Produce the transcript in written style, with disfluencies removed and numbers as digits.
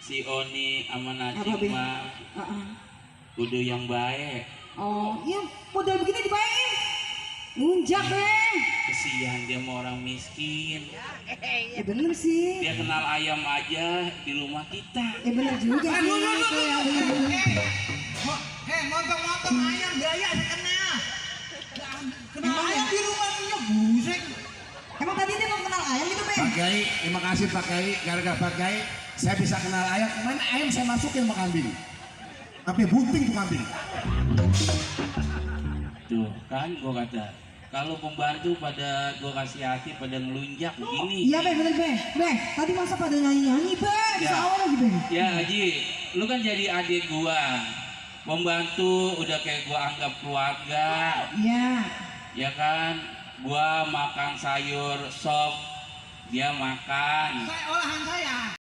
si Oni sama Apa, Najib Be? mah kudu yang baik. Oh iya, modal begini dibayarin nunjak deh. Kesian dia mau orang miskin. Ya bener sih. Dia kenal ayam aja di rumah kita. Ya bener juga sih. Itu yang bener. Motong ayam gaya kenal. Kenal ayam di rumah punya buseng. Emang tadi dia mau kenal ayam gitu, Bang? Pak Kiai, terima kasih Pak Kiai. Gara-gara Pak Kiai, saya bisa kenal ayam. Kemarin ayam saya masukin sama kambing. Tapi bunting tuh kambing. Tuh kan gua kata, kalau pembantu pada gua kasih hati pada ngelunjak begini. Iya, Bang, bener, Bang. Bang, tadi masa pada nyanyi-nyanyi, Bang? Ya. Sawah lagi, Bang. Ya Haji, lu kan jadi adik gua. Pembantu udah kayak gua anggap keluarga. Iya. Ya kan? Gua makan sayur sop, dia makan. Saya olahan saya.